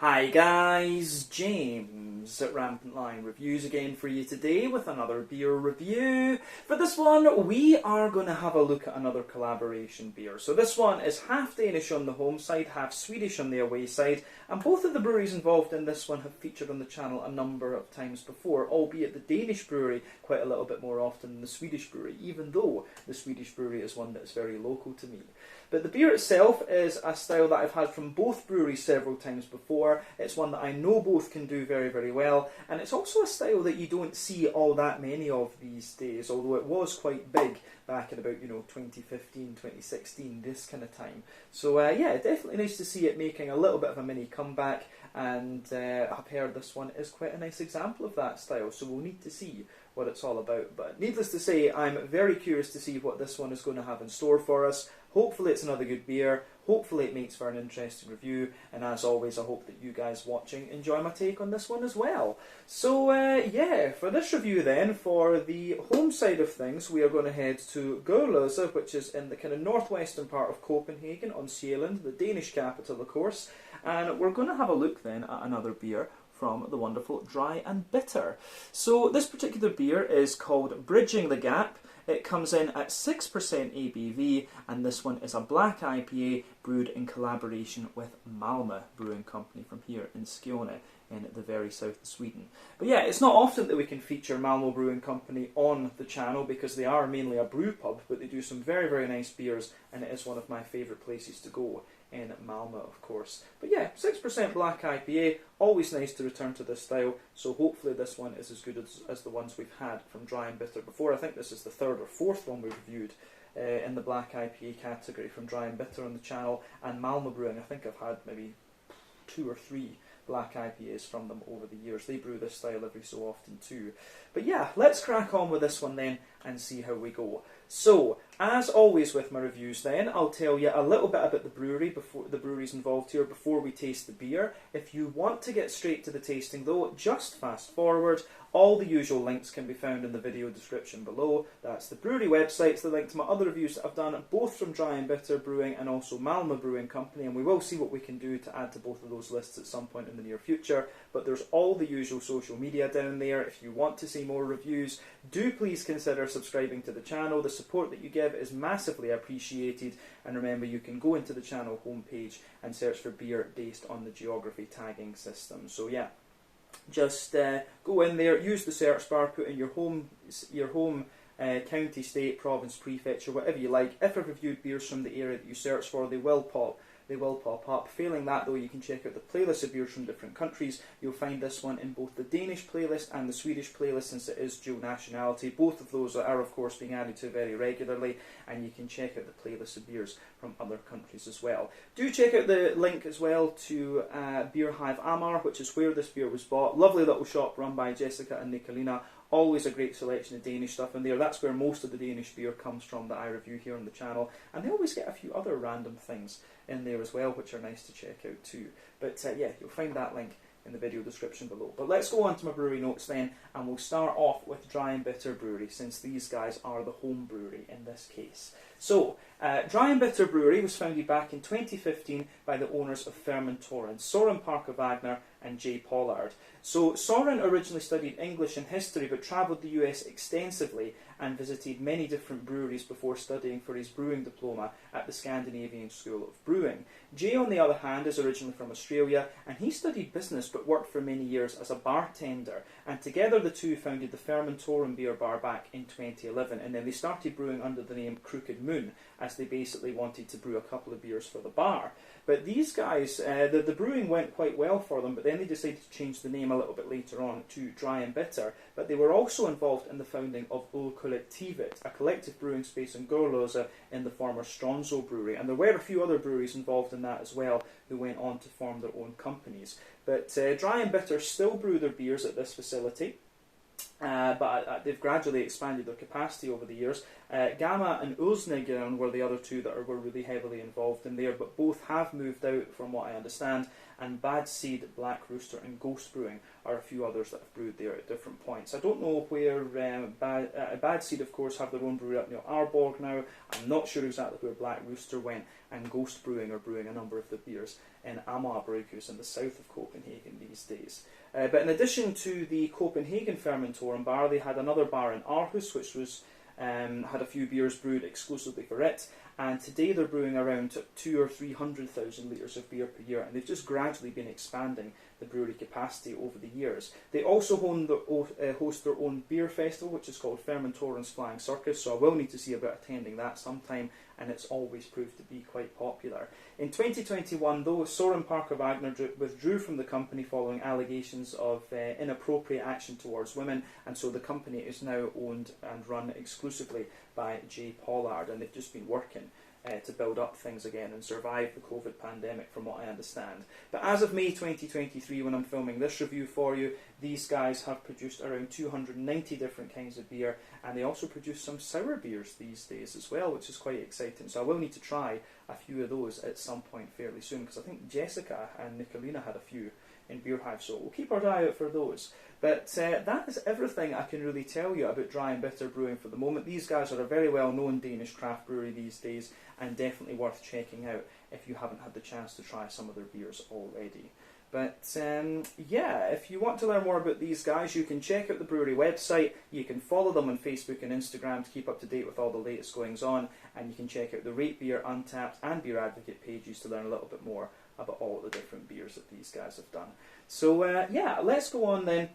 Hi guys, James at Rampant Lion Reviews again for you today with another beer review. For this one, we are going to have a look at another collaboration beer. So this one is half Danish on the home side, half Swedish on the away side, and both of the breweries involved in this one have featured on the channel a number of times before, albeit the Danish brewery quite a little bit more often than the Swedish brewery, even though the Swedish brewery is one that is very local to me. But the beer itself is a style that I've had from both breweries several times before. It's one that I know both can do very, very well. And it's also a style that you don't see all that many of these days, although it was quite big back in about, 2015, 2016, this kind of time. So yeah, definitely nice to see it making a little bit of a mini comeback. And I've heard this one is quite a nice example of that style, so we'll need to see what it's all about. But needless to say, I'm very curious to see what this one is going to have in store for us. Hopefully it's another good beer, hopefully it makes for an interesting review, and as always I hope that you guys watching enjoy my take on this one as well. So yeah, for this review then, for the home side of things, we are going to head to Gørløse, which is in the kind of northwestern part of Copenhagen on Sjælland, the Danish capital of course, and we're going to have a look then at another beer from the wonderful Dry and Bitter. So this particular beer is called Bridging the Gap. It comes in at 6% ABV, and this one is a Black IPA brewed in collaboration with Malmö Brewing Co from here in Skåne in the very south of Sweden. But yeah, it's not often that we can feature Malmö Brewing Company on the channel because they are mainly a brew pub, but they do some very, very nice beers, and it is one of my favourite places to go in Malmö, of course. But yeah, 6% Black IPA, always nice to return to this style, so hopefully this one is as good as the ones we've had from Dry and Bitter before. I think this is the third or fourth one we've reviewed in the Black IPA category from Dry and Bitter on the channel, and Malmö Brewing, I think I've had maybe 2 or 3 Black IPAs from them over the years. They brew this style every so often too. But yeah, let's crack on with this one then and see how we go. So, as always with my reviews then, I'll tell you a little bit about the brewery, before the breweries involved here, before we taste the beer. If you want to get straight to the tasting though, just fast forward. All the usual links can be found in the video description below. That's the brewery websites, the link to my other reviews that I've done, both from Dry and Bitter Brewing and also Malmö Brewing Company, and we will see what we can do to add to both of those lists at some point in the near future. But there's all the usual social media down there. If you want to see more reviews, do please consider subscribing to the channel. The support that you give is massively appreciated, and remember you can go into the channel homepage and search for beer based on the geography tagging system. So yeah, just go in there, use the search bar, put in your home county, state, province, prefecture, whatever you like. If I've reviewed beers from the area that you search for, they will pop up. Failing that though, you can check out the playlist of beers from different countries. You'll find this one in both the Danish playlist and the Swedish playlist, since it is dual nationality. Both of those are of course being added to very regularly, and you can check out the playlist of beers from other countries as well. Do check out the link as well to Beer Hive Amar, which is where this beer was bought. Lovely little shop run by Jessica and Nicolina. Always a great selection of Danish stuff in there. That's where most of the Danish beer comes from that I review here on the channel. And they always get a few other random things in there as well, which are nice to check out too. But yeah, you'll find that link in the video description below. But let's go on to my brewery notes then, and we'll start off with Dry and Bitter Brewery, since these guys are the home brewery in this case. So, Dry and Bitter Brewery was founded back in 2015 by the owners of Fermentoren, Soren Parker Wagner and Jay Pollard. So Soren originally studied English and history, but travelled the US extensively and visited many different breweries before studying for his brewing diploma at the Scandinavian School of Brewing. Jay, on the other hand, is originally from Australia, and he studied business but worked for many years as a bartender, and together the two founded the Fermentoren beer bar back in 2011, and then they started brewing under the name Crooked Moon, as they basically wanted to brew a couple of beers for the bar. But these guys, the brewing went quite well for them, but then they decided to change the name a little bit later on to Dry and Bitter. But they were also involved in the founding of Ølkollektivet, a collective brewing space in Gørløse in the former Stronzo brewery. And there were a few other breweries involved in that as well, who went on to form their own companies. But Dry and Bitter still brew their beers at this facility. but they've gradually expanded their capacity over the years. Gamma and Ursnigern were the other two that were really heavily involved in there, but both have moved out from what I understand, and Bad Seed, Black Rooster and Ghost Brewing are a few others that have brewed there at different points. I don't know where Bad Seed, of course, have their own brewery up near Arborg now. I'm not sure exactly where Black Rooster went, and Ghost Brewing are brewing a number of the beers in Malmö Brewing in the south of Copenhagen these days. But in addition to the Copenhagen fermentor and bar, they had another bar in Aarhus, which was had a few beers brewed exclusively for it, and today they're brewing around 200,000 or 300,000 litres of beer per year, and they've just gradually been expanding the brewery capacity over the years. They also host their own beer festival, which is called Fermentorens Flying Circus, so I will need to see about attending that sometime, and it's always proved to be quite popular. In 2021, though, Soren Parker Wagner withdrew from the company following allegations of inappropriate action towards women, and so the company is now owned and run exclusively by Jay Pollard, and they've just been working to build up things again and survive the COVID pandemic, from what I understand. But as of May 2023, when I'm filming this review for you, these guys have produced around 290 different kinds of beer, and they also produce some sour beers these days as well, which is quite exciting. So I will need to try a few of those at some point fairly soon, because I think Jessica and Nicolina had a few in Beer Hive, so we'll keep our eye out for those. But that is everything I can really tell you about Dry and Bitter Brewing for the moment. These guys are a very well known Danish craft brewery these days, and definitely worth checking out if you haven't had the chance to try some of their beers already. But yeah, if you want to learn more about these guys, you can check out the brewery website, you can follow them on Facebook and Instagram to keep up to date with all the latest goings on, and you can check out the Rate Beer, Untappd and Beer Advocate pages to learn a little bit more about all the different beers that these guys have done. So yeah, let's go on then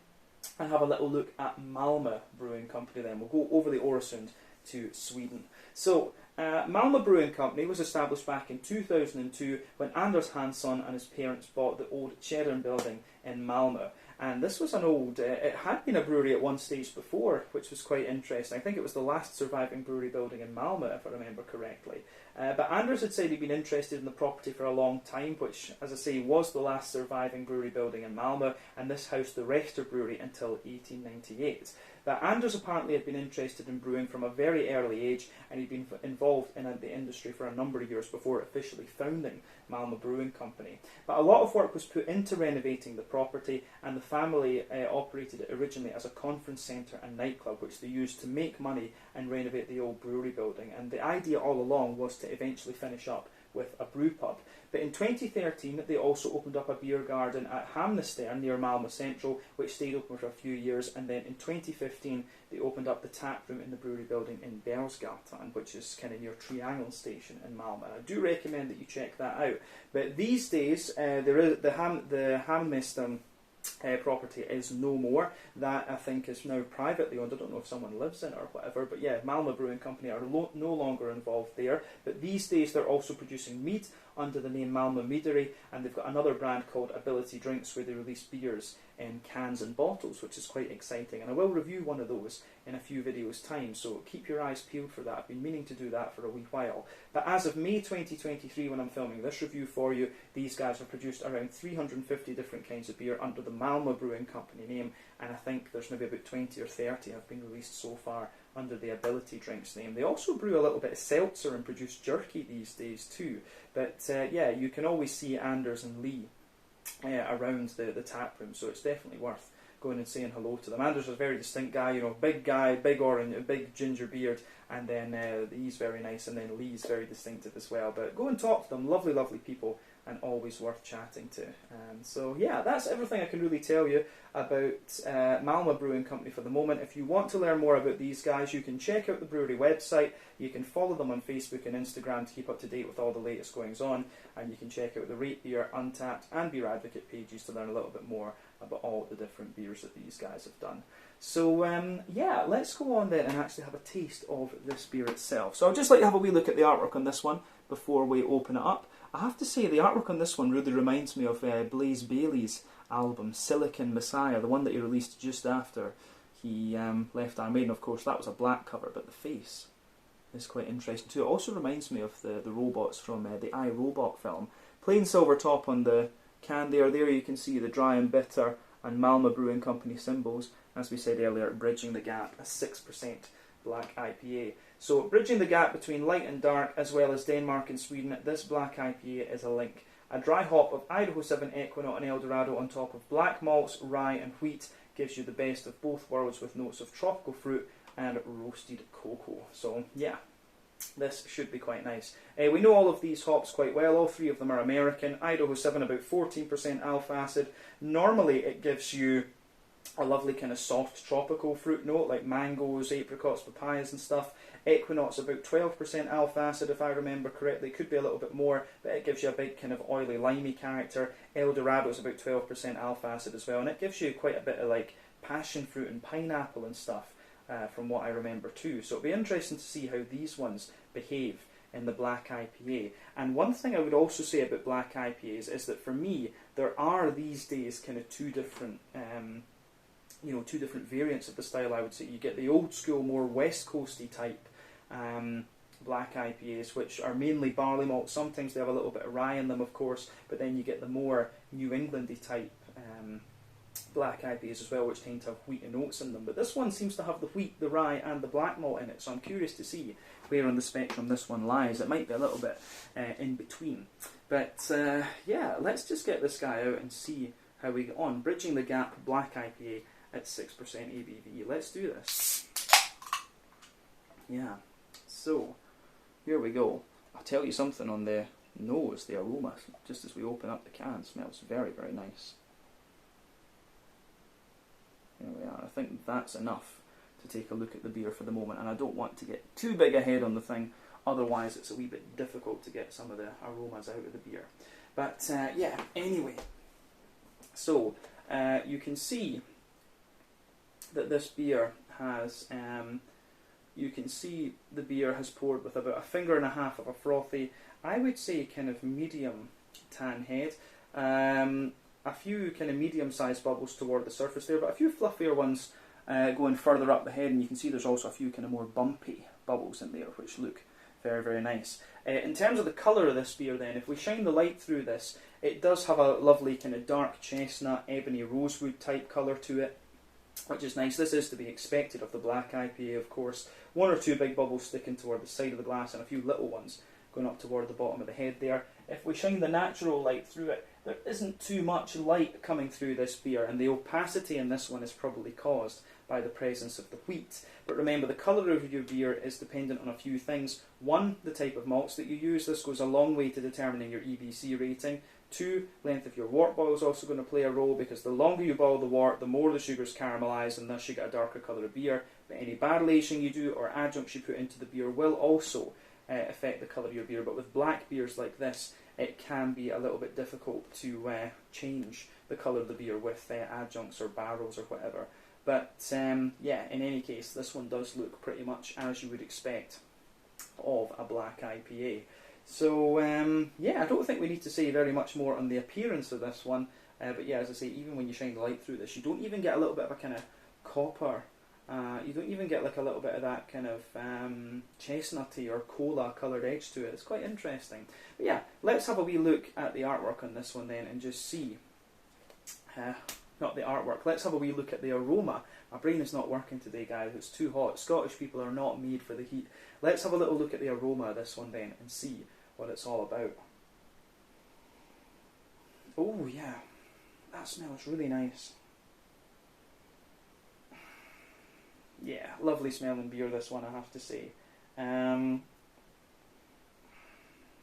and have a little look at Malmö Brewing Company then. We'll go over the Öresund to Sweden. So, Malmö Brewing Company was established back in 2002 when Anders Hansson and his parents bought the old Tjädern building in Malmö. And this was an old, it had been a brewery at one stage before, which was quite interesting. I think it was the last surviving brewery building in Malmö, if I remember correctly. But Anders had said he'd been interested in the property for a long time, which, as I say, was the last surviving brewery building in Malmö, and this housed the Rechter Brewery until 1898. But Anders apparently had been interested in brewing from a very early age, and he'd been involved in the industry for a number of years before officially founding Malmö Brewing Company. But a lot of work was put into renovating the property, and the family operated it originally as a conference centre and nightclub, which they used to make money and renovate the old brewery building. And the idea all along was to eventually finish up with a brew pub. But in 2013, they also opened up a beer garden at Hamnestern near Malmö Central, which stayed open for a few years. And then in 2015, they opened up the tap room in the brewery building in Bergsgatan, which is kind of near Triangle Station in Malmö. And I do recommend that you check that out. But these days, there is the Hamnestern property is no more. That, I think, is now privately owned. I don't know if someone lives in it or whatever, but yeah, Malmö Brewing Company are no longer involved there. But these days they're also producing mead under the name Malmö Meadery, and they've got another brand called Ability Drinks where they release beers in cans and bottles, which is quite exciting, and I will review one of those in a few videos time, so keep your eyes peeled for that. I've been meaning to do that for a wee while. But as of May 2023, when I'm filming this review for you, these guys have produced around 350 different kinds of beer under the Malmö Brewing Company name, and I think there's maybe about 20 or 30 have been released so far under the Ability Drinks name. They also brew a little bit of seltzer and produce jerky these days too. But yeah, you can always see Anders and Lee around the tap room, so it's definitely worth going and saying hello to them. Anders is a very distinct guy, you know, big orange, big ginger beard, and then he's very nice, and then Lee's very distinctive as well. But go and talk to them, lovely, lovely people, and always worth chatting to. So yeah, that's everything I can really tell you about Malmö Brewing Company for the moment. If you want to learn more about these guys, you can check out the brewery website, you can follow them on Facebook and Instagram to keep up to date with all the latest goings on, and you can check out the Rate Beer, Untappd and Beer Advocate pages to learn a little bit more about all the different beers that these guys have done. So yeah, let's go on then and actually have a taste of this beer itself. So I'd just like to have a wee look at the artwork on this one before we open it up. I have to say the artwork on this one really reminds me of Blaze Bailey's album Silicon Messiah, the one that he released just after he left Iron Maiden. Of course, that was a black cover, but the face is quite interesting too. It also reminds me of the robots from the I, Robot film. Plain silver top on the can there. There you can see the Dry and Bitter and Malmö Brewing Company symbols, as we said earlier, Bridging the Gap, a 6% Black IPA. So bridging the gap between light and dark, as well as Denmark and Sweden, this Black IPA is a link. A dry hop of Idaho 7, Equinaut and Eldorado on top of black malts, rye and wheat gives you the best of both worlds with notes of tropical fruit and roasted cocoa. So yeah, this should be quite nice. We know all of these hops quite well. All three of them are American. Idaho 7 about 14% alpha acid. Normally it gives you a lovely kind of soft tropical fruit note like mangoes, apricots, papayas and stuff. Equinaut's about 12% alpha acid if I remember correctly. It could be a little bit more, but it gives you a big kind of oily limey character. Eldorado's about 12% alpha acid as well, and it gives you quite a bit of like passion fruit and pineapple and stuff from what I remember too. So it'll be interesting to see how these ones behave in the Black IPA. And one thing I would also say about Black IPAs is that for me, there are these days kind of two different variants of the style. I would say you get the old school, more West Coasty type Black IPAs, which are mainly barley malt. Sometimes they have a little bit of rye in them, of course, but then you get the more New Englandy type Black IPAs as well, which tend to have wheat and oats in them. But this one seems to have the wheat, the rye, and the black malt in it. So I'm curious to see where on the spectrum this one lies. It might be a little bit in between. But yeah, let's just get this guy out and see how we get on. Bridging the Gap Black IPA at 6% ABV. Let's do this. Yeah, so here we go. I'll tell you something on the nose, the aroma, just as we open up the can, smells very, very nice. There we are. I think that's enough to take a look at the beer for the moment, and I don't want to get too big ahead on the thing, otherwise it's a wee bit difficult to get some of the aromas out of the beer. But yeah, anyway, so you can see that this beer has, you can see the beer has poured with about 1.5 fingers of a frothy, I would say kind of medium tan head. A few kind of medium-sized bubbles toward the surface there, but a few fluffier ones going further up the head, and you can see there's also a few kind of more bumpy bubbles in there, which look very, very nice. In terms of the colour of this beer then, if we shine the light through this, it does have a lovely kind of dark chestnut, ebony rosewood type colour to it, which is nice. This is to be expected of the Black IPA, of course. 1 or 2 big bubbles sticking toward the side of the glass and a few little ones going up toward the bottom of the head there. If we shine the natural light through it, there isn't too much light coming through this beer, and the opacity in this one is probably caused by the presence of the wheat. But remember, the colour of your beer is dependent on a few things. 1, the type of malts that you use. This goes a long way to determining your EBC rating. 2, length of your wort boil is also going to play a role, because the longer you boil the wort, the more the sugars caramelise, and thus you get a darker colour of beer. But any barrel aging you do or adjuncts you put into the beer will also affect the colour of your beer. But with black beers like this, it can be a little bit difficult to change the colour of the beer with adjuncts or barrels or whatever. But yeah, in any case, this one does look pretty much as you would expect of a Black IPA. So yeah, I don't think we need to say very much more on the appearance of this one. But yeah, as I say, even when you shine the light through this, you don't even get a little bit of a kind of copper. You don't even get like a little bit of that kind of chestnutty or cola coloured edge to it. It's quite interesting. But yeah, let's have a wee look at the artwork on this one then and just see. Not the artwork. Let's have a wee look at the aroma. My brain is not working today, guys. It's too hot. Scottish people are not made for the heat. Let's have a little look at the aroma of this one then and see what it's all about. Oh yeah, that smells really nice. Yeah, lovely smelling beer, this one, I have to say.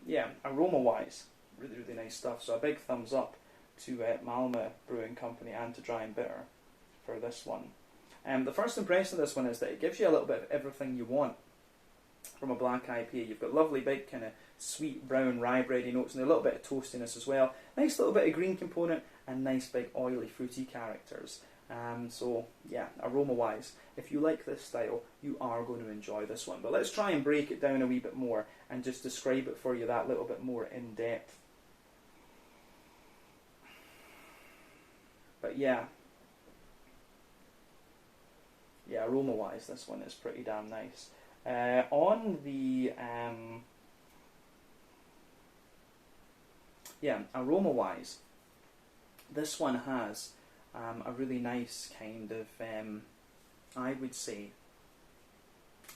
Yeah, aroma-wise, really, really nice stuff. So a big thumbs up to Malmö Brewing Company and to Dry Bitter for this one. The first impression of this one is that it gives you a little bit of everything you want from a Black IPA. You've got lovely big kind of sweet brown rye bready notes and a little bit of toastiness as well. Nice little bit of green component and nice big oily fruity characters. So yeah, aroma-wise, if you like this style, you are going to enjoy this one. But let's try and break it down a wee bit more and just describe it for you that little bit more in depth. But yeah, aroma-wise, this one is pretty damn nice. On the aroma-wise, this one has a really nice kind of, I would say,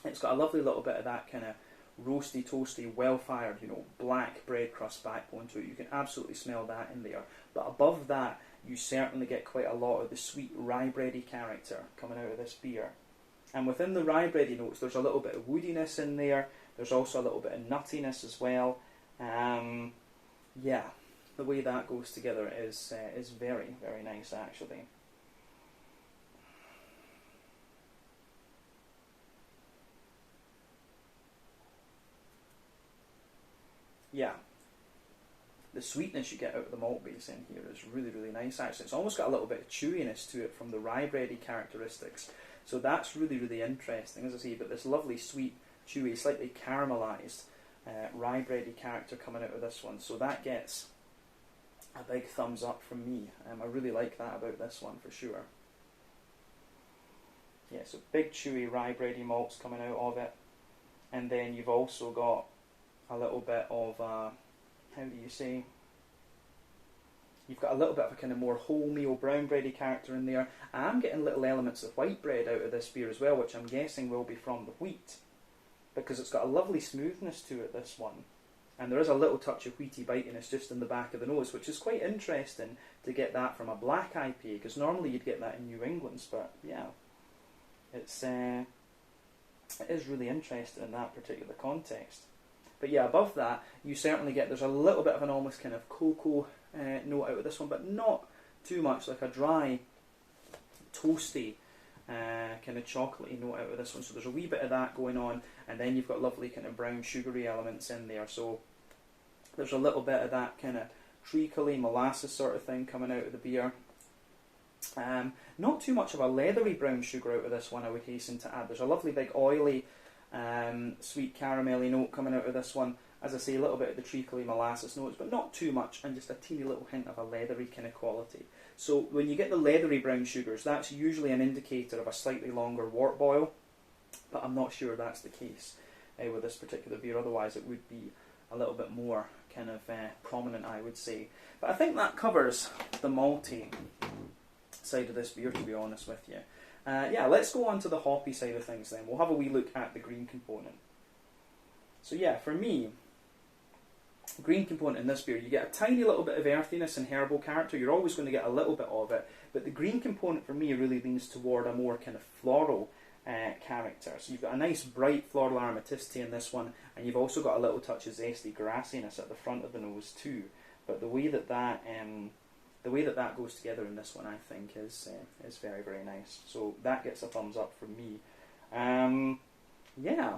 it's got a lovely little bit of that kind of roasty, toasty, well-fired, black bread crust backbone to it. You can absolutely smell that in there. But above that, you certainly get quite a lot of the sweet rye bready character coming out of this beer. And within the rye bready notes, there's a little bit of woodiness in there. There's also a little bit of nuttiness as well. Yeah, the way that goes together is very, very nice, actually. Yeah, the sweetness you get out of the malt base in here is really, really nice, actually. It's almost got a little bit of chewiness to it from the rye bready characteristics. So that's really, really interesting. As I say, you've got this lovely, sweet, chewy, slightly caramelised rye bready character coming out of this one. So that gets a big thumbs up from me. I really like that about this one, for sure. Yeah, so big, chewy rye bready malts coming out of it. And then you've also got a little bit of, how do you say, you've got a little bit of a kind of more wholemeal brown bready character in there. I'm getting little elements of white bread out of this beer as well, which I'm guessing will be from the wheat, because it's got a lovely smoothness to it, this one. And there is a little touch of wheaty bitiness just in the back of the nose, which is quite interesting to get that from a black IPA, because normally you'd get that in New England's, but yeah, it is really interesting in that particular context. But yeah, above that, you certainly get, there's a little bit of an almost kind of cocoa note out of this one, but not too much, like a dry, toasty, kind of chocolatey note out of this one. So there's a wee bit of that going on, and then you've got lovely kind of brown sugary elements in there. So there's a little bit of that kind of treacly molasses sort of thing coming out of the beer. Not too much of a leathery brown sugar out of this one, I would hasten to add. There's a lovely big oily, sweet caramelly note coming out of this one. As I say, a little bit of the treacly molasses notes, but not too much, and just a teeny little hint of a leathery kind of quality. So when you get the leathery brown sugars, that's usually an indicator of a slightly longer wort boil, but I'm not sure that's the case with this particular beer. Otherwise it would be a little bit more kind of prominent, I would say. But I think that covers the malty side of this beer, to be honest with you. Yeah, let's go on to the hoppy side of things then. We'll have a wee look at the green component. So yeah, for me, green component in this beer, you get a tiny little bit of earthiness and herbal character. You're always going to get a little bit of it, but the green component for me really leans toward a more kind of floral character. So you've got a nice bright floral aromaticity in this one, and you've also got a little touch of zesty grassiness at the front of the nose too. But the way that that goes together in this one, I think, is very, very nice. So that gets a thumbs up from me. Yeah.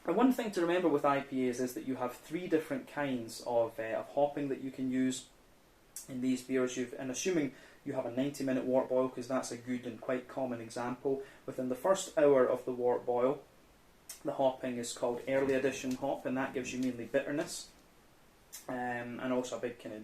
And one thing to remember with IPAs is that you have 3 different kinds of hopping that you can use in these beers. And assuming you have a 90-minute wort boil, because that's a good and quite common example, within the first hour of the wort boil, the hopping is called early addition hop, and that gives you mainly bitterness, and also a big kind of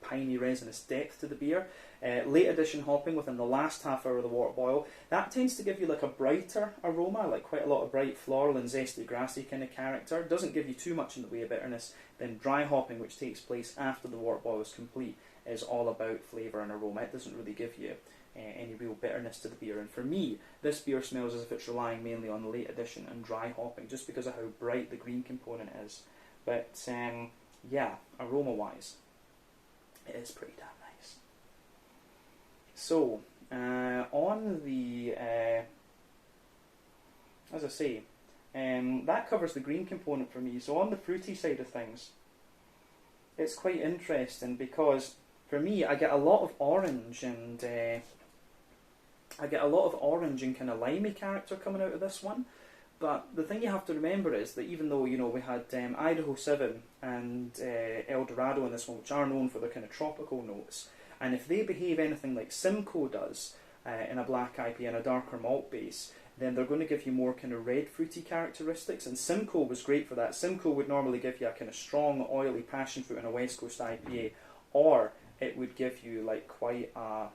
piney resinous depth to the beer. Late addition hopping within the last half hour of the wort boil, that tends to give you like a brighter aroma, like quite a lot of bright floral and zesty grassy kind of character. Doesn't give you too much in the way of bitterness. Then dry hopping, which takes place after the wort boil is complete, is all about flavour and aroma. It doesn't really give you any real bitterness to the beer. And for me, this beer smells as if it's relying mainly on late addition and dry hopping, just because of how bright the green component is. But yeah, aroma-wise, it is pretty damn nice. So, on the, as I say, that covers the green component for me. So on the fruity side of things, it's quite interesting because for me, I get a lot of orange and kind of limey character coming out of this one. But the thing you have to remember is that even though, we had Idaho 7 and El Dorado in this one, which are known for their kind of tropical notes, and if they behave anything like Simcoe does in a black IPA and a darker malt base, then they're going to give you more kind of red fruity characteristics, and Simcoe was great for that. Simcoe would normally give you a kind of strong, oily passion fruit in a West Coast IPA, or it would give you like quite a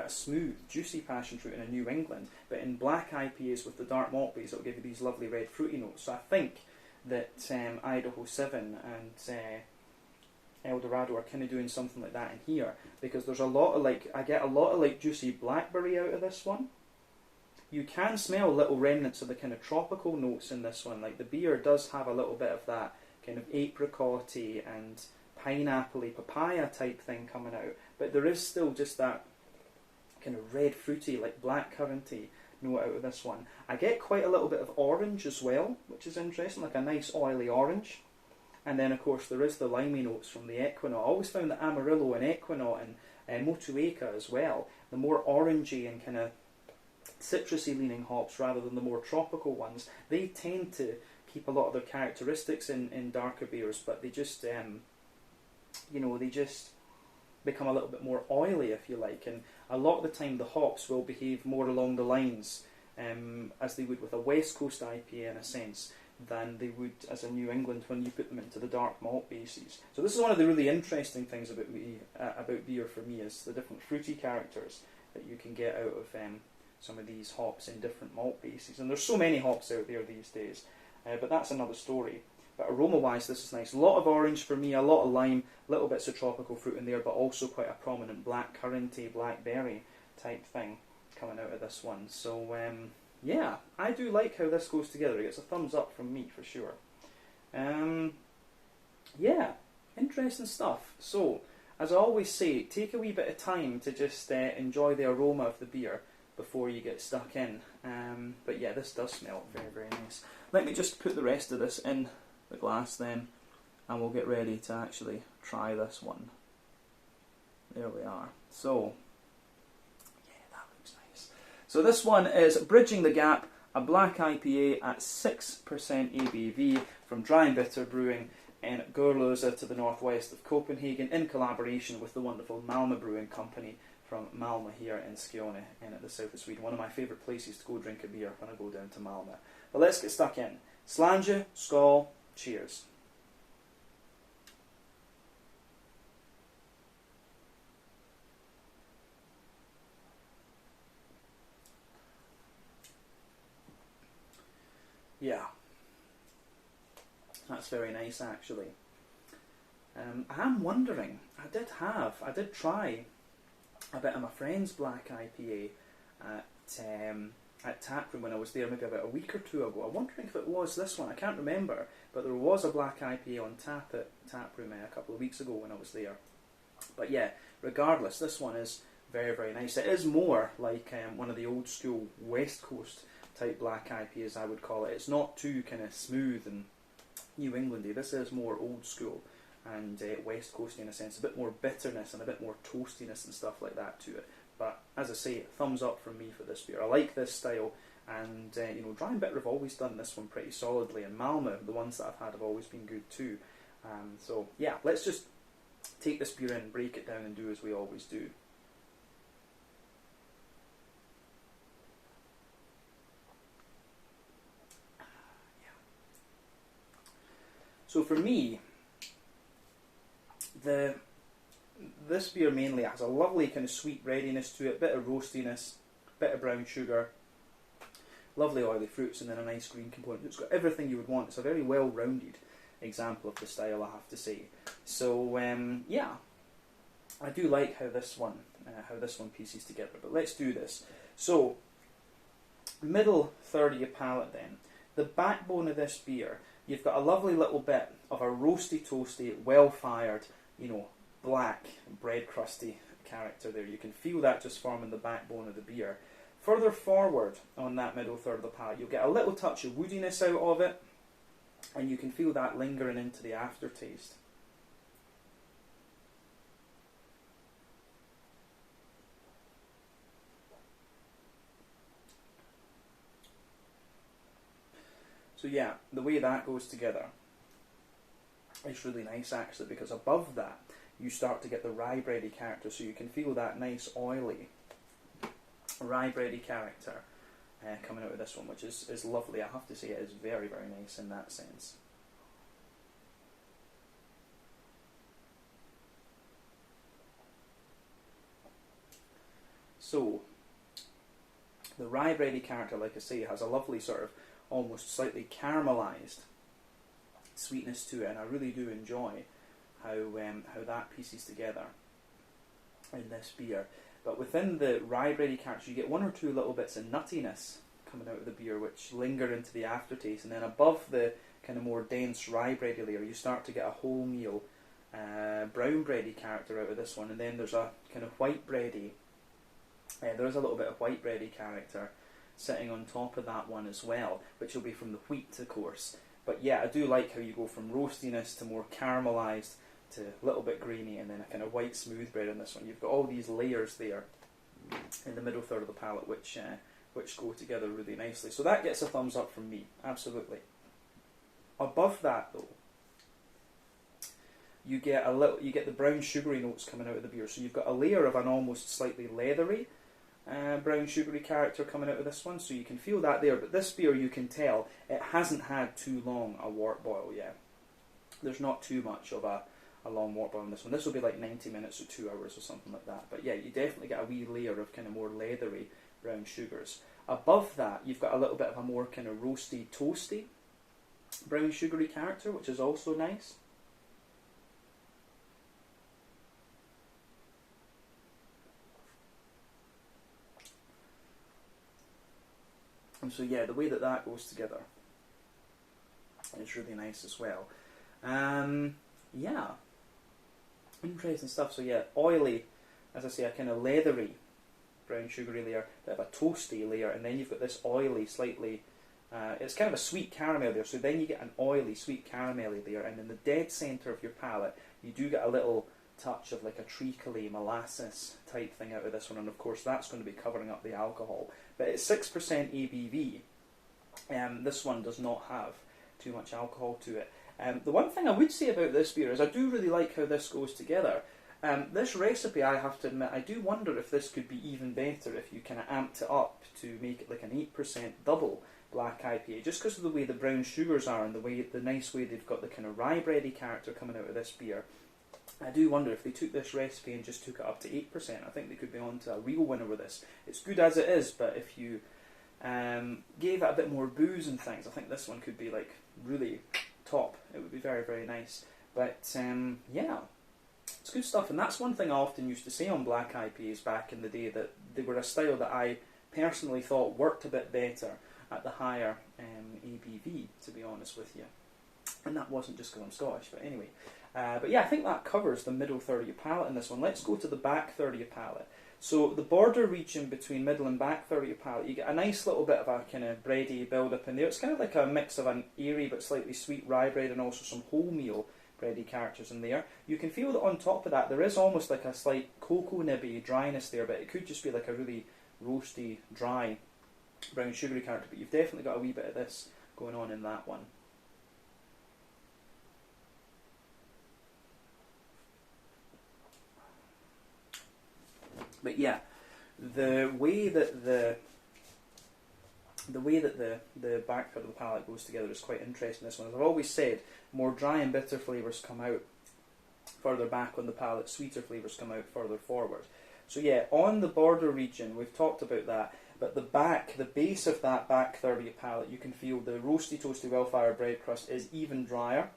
smooth, juicy passion fruit in a New England. But in black IPAs with the dark malt base, it'll give you these lovely red fruity notes. So I think that Idaho 7 and El Eldorado are kind of doing something like that in here, because there's a lot of I get a lot of juicy blackberry out of this one. You can smell little remnants of the kind of tropical notes in this one. Like the beer does have a little bit of that kind of apricot-y and pineapple-y, papaya type thing coming out, but there is still just that kind of red fruity, like blackcurranty note out of this one. I get quite a little bit of orange as well, which is interesting, like a nice oily orange. And then of course there is the limey notes from the Equinaut. I always found that Amarillo and Equinaut and Motueka as well, the more orangey and kind of citrusy leaning hops rather than the more tropical ones, they tend to keep a lot of their characteristics in darker beers, but they just they just become a little bit more oily, if you like, and a lot of the time the hops will behave more along the lines as they would with a West Coast IPA in a sense than they would as a New England when you put them into the dark malt bases. So this is one of the really interesting things about beer for me, is the different fruity characters that you can get out of some of these hops in different malt bases. And there's so many hops out there these days, but that's another story. But aroma-wise, this is nice. A lot of orange for me, a lot of lime, little bits of tropical fruit in there, but also quite a prominent blackcurranty, blackberry type thing coming out of this one. So, yeah, I do like how this goes together. It gets a thumbs up from me for sure. Yeah, interesting stuff. So, as I always say, take a wee bit of time to just enjoy the aroma of the beer before you get stuck in. But yeah, this does smell very, very nice. Let me just put the rest of this in the glass then, and we'll get ready to actually try this one. There we are. So, yeah, that looks nice. So this one is Bridging the Gap, a Black IPA at 6% ABV from Dry Bitter Brewing in Gorlösa to the northwest of Copenhagen, in collaboration with the wonderful Malmö Brewing Company from Malmö here in Skåne, in the south of Sweden. One of my favourite places to go drink a beer when I go down to Malmö. But let's get stuck in. Slange, skål, cheers. Yeah, that's very nice actually. I am wondering, I did try a bit of my friend's Black IPA at Taproom when I was there maybe about a week or two ago. I'm wondering if it was this one, I can't remember, but there was a Black IPA on tap at Taproom a couple of weeks ago when I was there. But yeah, regardless, this one is very, very nice. It is more like one of the old school West Coast type Black IPAs, I would call it. It's not too kind of smooth and New Englandy. This is more old school and West Coasty in a sense, a bit more bitterness and a bit more toastiness and stuff like that to it. But as I say, thumbs up from me for this beer. I like this style, and Dry Bitter have always done this one pretty solidly, and Malmö, the ones that I've had, have always been good too. So yeah, let's just take this beer in, break it down, and do as we always do. So for me, this beer mainly has a lovely kind of sweet breadiness to it, bit of roastiness, bit of brown sugar, lovely oily fruits, and then a nice green component. It's got everything you would want. It's a very well-rounded example of the style, I have to say. So yeah, I do like how this one pieces together. But let's do this. So middle third of your palate then. The backbone of this beer, you've got a lovely little bit of a roasty, toasty, well-fired, black, bread crusty character there. You can feel that just forming the backbone of the beer. Further forward on that middle third of the palate, you'll get a little touch of woodiness out of it, and you can feel that lingering into the aftertaste. So yeah, the way that goes together is really nice actually, because above that you start to get the rye bready character, so you can feel that nice oily rye bready character coming out of this one, which is lovely. I have to say it is very, very nice in that sense. So the rye bready character, like I say, has a lovely sort of almost slightly caramelised sweetness to it, and I really do enjoy how that pieces together in this beer. But within the rye bready character, you get one or two little bits of nuttiness coming out of the beer, which linger into the aftertaste. And then above the kind of more dense rye bready layer, you start to get a wholemeal brown bready character out of this one. And then there's a kind of white bready. There is a little bit of white bready character sitting on top of that one as well, which will be from the wheat, of course. But yeah, I do like how you go from roastiness to more caramelised to a little bit grainy, and then a kind of white smooth bread in this one. You've got all these layers there in the middle third of the palate, which go together really nicely. So that gets a thumbs up from me, absolutely. Above that though, you get the brown sugary notes coming out of the beer. So you've got a layer of an almost slightly leathery brown sugary character coming out of this one, so you can feel that there. But this beer, you can tell it hasn't had too long a wort boil yet. There's not too much of a long wort boil on this one. This will be like 90 minutes or 2 hours or something like that. But yeah, you definitely get a wee layer of kind of more leathery brown sugars. Above that, you've got a little bit of a more kind of roasty, toasty brown sugary character, which is also nice. And so yeah, the way that that goes together is really nice as well. Yeah, interesting stuff. So yeah, oily, as I say, a kind of leathery brown sugary layer, bit of a toasty layer, and then you've got this oily, slightly, it's kind of a sweet caramel there, so then you get an oily, sweet caramelly layer, and in the dead centre of your palate, you do get a little touch of like a treacly molasses type thing out of this one, and of course that's going to be covering up the alcohol. But it's 6% ABV. This one does not have too much alcohol to it. The one thing I would say about this beer is I do really like how this goes together. This recipe, I have to admit, I do wonder if this could be even better if you kind of amped it up to make it like an 8% double Black IPA, just because of the way the brown sugars are and the nice way they've got the kind of rye bready character coming out of this beer. I do wonder if they took this recipe and just took it up to 8%, I think they could be on to a real winner with this. It's good as it is, but if you gave it a bit more booze and things, I think this one could be like really top. It would be very, very nice. But yeah, it's good stuff. And that's one thing I often used to say on Black IPAs back in the day, that they were a style that I personally thought worked a bit better at the higher ABV, to be honest with you. And that wasn't just because I'm Scottish, but anyway. But yeah, I think that covers the middle third of your palate in this one. Let's go to the back third of your palate. So the border region between middle and back third of your palate, you get a nice little bit of a kind of bready build up in there. It's kind of like a mix of an airy but slightly sweet rye bread and also some wholemeal bready characters in there. You can feel that on top of that there is almost like a slight cocoa nibby dryness there, but it could just be like a really roasty, dry brown sugary character. But you've definitely got a wee bit of this going on in that one. But yeah, the way that the back third of the palate goes together is quite interesting. This one, as I've always said, more dry and bitter flavours come out further back on the palate, sweeter flavours come out further forward. So yeah, on the border region, we've talked about that, but the base of that back third of your palate, you can feel the roasty, toasty, well-fired bread crust is even drier,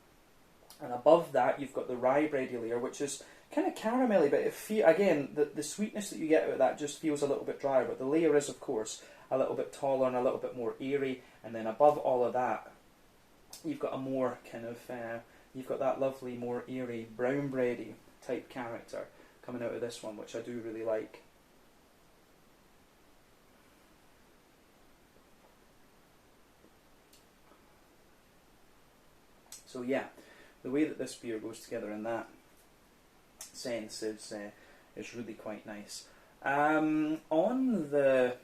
and above that you've got the rye bready layer, which is kind of caramelly, but again, the sweetness that you get out of that just feels a little bit drier, but the layer is, of course, a little bit taller and a little bit more airy, and then above all of that, you've got a more kind of, you've got that lovely, more airy, brown bready type character coming out of this one, which I do really like. So yeah, the way that this beer goes together in that sense is really quite nice. On the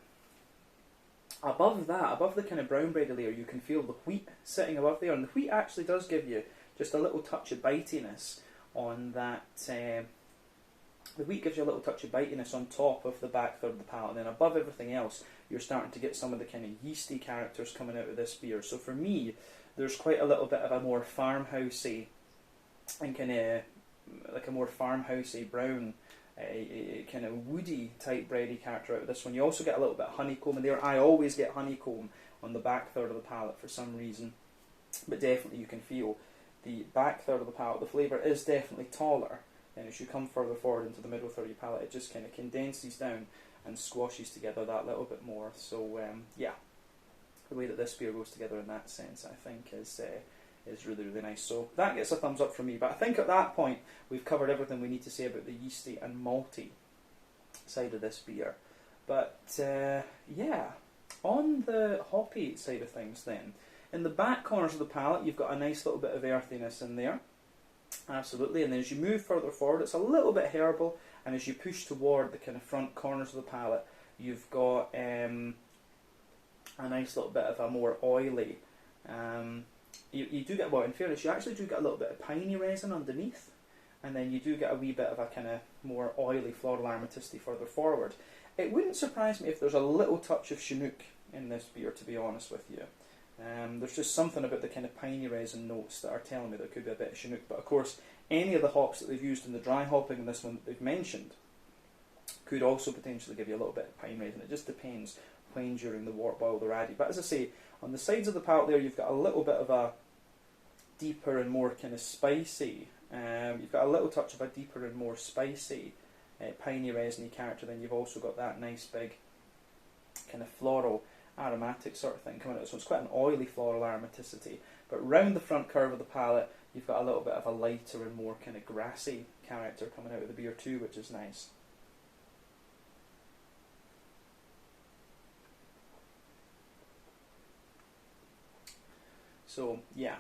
above the kind of brown bready layer, you can feel the wheat sitting above there, and the wheat actually does give you just a little touch of bitiness on that. The wheat gives you a little touch of bitiness on top of the back third of the palate, and then above everything else, you're starting to get some of the kind of yeasty characters coming out of this beer. So for me, there's quite a little bit of a more farmhousey and kind of like a more farmhousey brown, kind of woody type bready character out of this one. You also get a little bit of honeycomb in there. I always get honeycomb on the back third of the palate for some reason, but definitely you can feel the back third of the palate, the flavour is definitely taller. And as you come further forward into the middle third of your palate, it just kind of condenses down and squashes together that little bit more. So yeah, the way that this beer goes together in that sense, I think, is really, really nice. So that gets a thumbs up from me. But I think at that point, we've covered everything we need to say about the yeasty and malty side of this beer. But yeah, on the hoppy side of things then, in the back corners of the palate, you've got a nice little bit of earthiness in there. Absolutely. And then as you move further forward, it's a little bit herbal. And as you push toward the kind of front corners of the palate, you've got a nice little bit of a more oily. You do get, well, in fairness, you actually do get a little bit of piney resin underneath. And then you do get a wee bit of a kind of more oily floral aromaticity further forward. It wouldn't surprise me if there's a little touch of Chinook in this beer, to be honest with you. There's just something about the kind of piney resin notes that are telling me there could be a bit of Chinook. But of course, any of the hops that they've used in the dry hopping in this one that they've mentioned could also potentially give you a little bit of pine resin. It just depends when during the wort boil they're added. But as I say, on the sides of the palate there, you've got a little bit of a deeper and more kind of spicy. You've got a little touch of a deeper and more spicy piney resiny character. Then you've also got that nice big kind of floral aromatic sort of thing coming out. So it's quite an oily floral aromaticity. But round the front curve of the palate, you've got a little bit of a lighter and more kind of grassy character coming out of the beer too, which is nice. So yeah,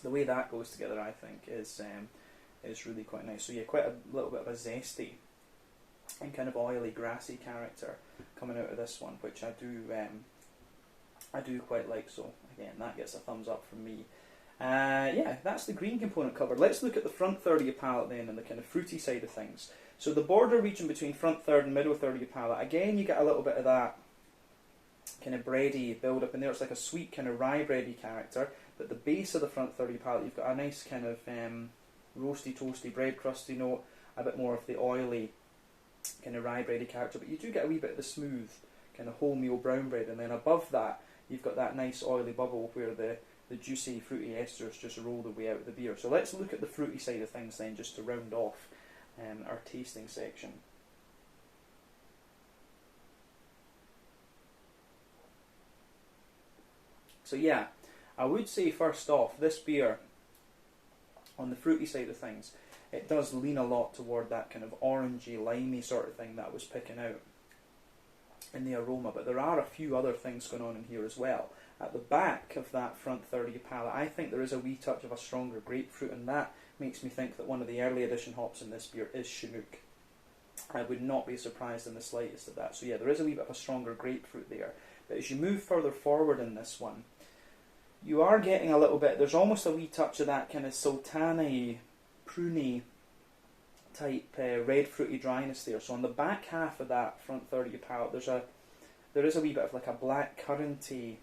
the way that goes together, I think, is really quite nice. So yeah, quite a little bit of a zesty and kind of oily, grassy character coming out of this one, which I do quite like. So again, that gets a thumbs up from me. Yeah, that's the green component covered. Let's look at the front third of your palate then, and the kind of fruity side of things. So the border region between front third and middle third of your palate, again, you get a little bit of that kind of bready build up in there. It's like a sweet kind of rye bready character. But the base of the front third of your palate, you've got a nice kind of roasty, toasty, bread crusty note, a bit more of the oily kind of rye bready character. But you do get a wee bit of the smooth kind of wholemeal brown bread, and then above that, you've got that nice oily bubble where the juicy, fruity esters just roll their way out of the beer. So let's look at the fruity side of things then, just to round off our tasting section. So yeah, I would say first off, this beer, on the fruity side of things, it does lean a lot toward that kind of orangey, limey sort of thing that I was picking out in the aroma. But there are a few other things going on in here as well. At the back of that front third of your palate, I think there is a wee touch of a stronger grapefruit, and that makes me think that one of the early edition hops in this beer is Chinook. I would not be surprised in the slightest of that. So yeah, there is a wee bit of a stronger grapefruit there. But as you move further forward in this one, you are getting a little bit, there's almost a wee touch of that kind of sultana-y, pruny type red fruity dryness there. So on the back half of that front third of your palate, there is a wee bit of like a black curranty,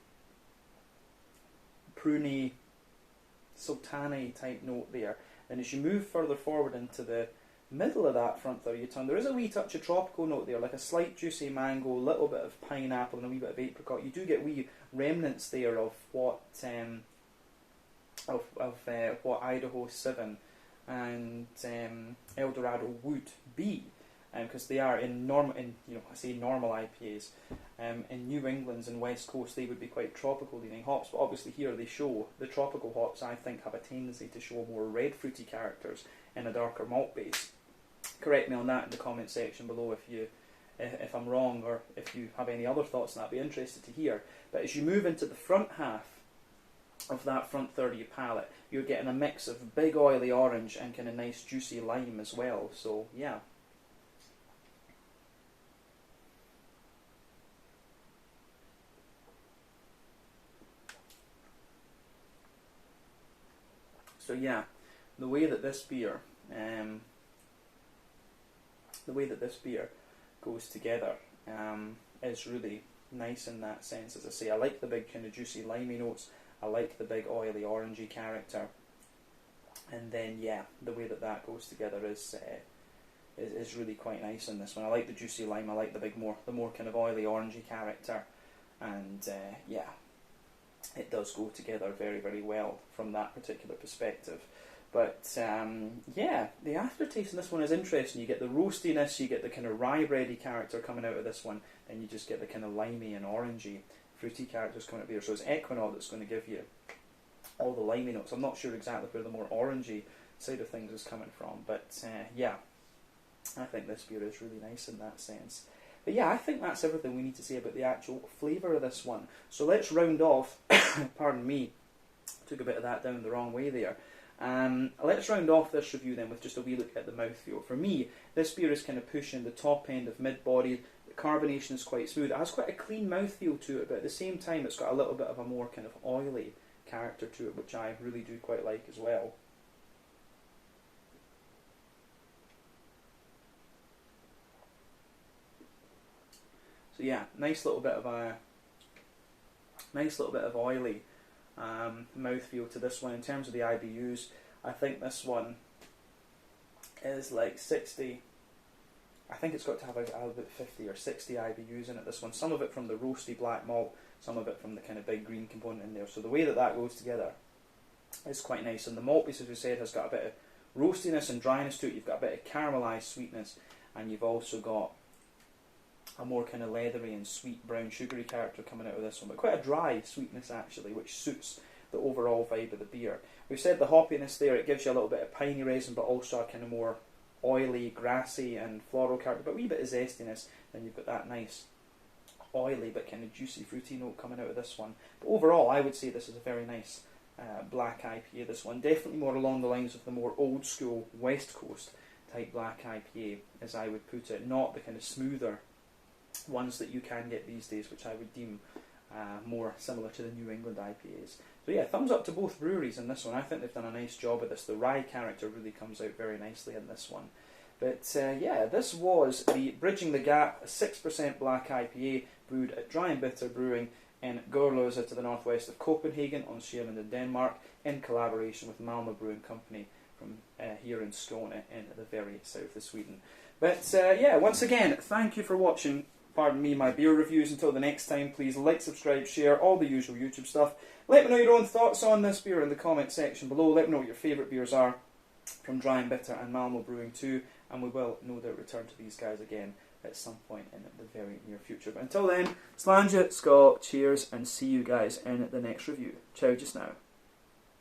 pruny, sultana type note there. And as you move further forward into the middle of that front third of your tongue, there is a wee touch of tropical note there, like a slight juicy mango, a little bit of pineapple, and a wee bit of apricot. You do get wee remnants there of what what Idaho 7 and El Dorado would be, because they are in normal IPAs. In New England's and West Coast, they would be quite tropical leaning hops, but obviously here they show the tropical hops. I think have a tendency to show more red fruity characters in a darker malt base. Correct me on that in the comment section below if I'm wrong, or if you have any other thoughts on that. I'd be interested to hear. But as you move into the front half of that front third of your palate, you're getting a mix of big oily orange and kind of nice juicy lime as well. So yeah. So yeah, the way that this beer goes together is really nice in that sense. As I say, I like the big kind of juicy limey notes. I like the big oily orangey character, and then yeah, the way that goes together is really quite nice in this one. I like the juicy lime. I like the more kind of oily orangey character, and yeah, it does go together very, very well from that particular perspective. But yeah, the aftertaste in this one is interesting. You get the roastiness, you get the kind of rye bready character coming out of this one, and you just get the kind of limey and orangey, fruity characters coming out of here. So it's Equinault that's going to give you all the limey notes. I'm not sure exactly where the more orangey side of things is coming from, but yeah, I think this beer is really nice in that sense. But yeah, I think that's everything we need to say about the actual flavour of this one. So let's round off, pardon me, took a bit of that down the wrong way there. Let's round off this review then with just a wee look at the mouthfeel. For me, this beer is kind of pushing the top end of mid-body. The carbonation is quite smooth. It has quite a clean mouthfeel to it, but at the same time it's got a little bit of a more kind of oily character to it, which I really do quite like as well. So yeah, nice little bit of oily mouthfeel to this one. In terms of the IBUs, I think this one is like 60. I think it's got to have about 50 or 60 IBUs in it, this one. Some of it from the roasty black malt, some of it from the kind of big green component in there. So the way that that goes together is quite nice. And the malt base, as we said, has got a bit of roastiness and dryness to it. You've got a bit of caramelised sweetness, and you've also got a more kind of leathery and sweet brown sugary character coming out of this one, but quite a dry sweetness actually, which suits the overall vibe of the beer. We've said the hoppiness there, it gives you a little bit of piney resin, but also a kind of more oily, grassy and floral character, but a wee bit of zestiness. Then you've got that nice oily but kind of juicy fruity note coming out of this one. But overall, I would say this is a very nice black IPA, this one. Definitely more along the lines of the more old school West Coast type black IPA, as I would put it, not the kind of smoother ones that you can get these days, which I would deem more similar to the New England IPAs. So yeah, thumbs up to both breweries in this one. I think they've done a nice job of this. The rye character really comes out very nicely in this one. But yeah, this was the Bridging the Gap 6% black IPA brewed at Dry Bitter Brewing in Gørløse to the northwest of Copenhagen on Sjælland in Denmark, in collaboration with Malmö Brewing Co from here in Skåne in the very south of Sweden. But yeah, once again, thank you for watching, pardon me, my beer reviews. Until the next time, please like, subscribe, share, all the usual YouTube stuff. Let me know your own thoughts on this beer in the comment section below. Let me know what your favourite beers are from Dry Bitter and Malmö Brewing Co, and we will no doubt return to these guys again at some point in the very near future. But until then, Slàinte, Skål, cheers, and see you guys in the next review. Ciao just now.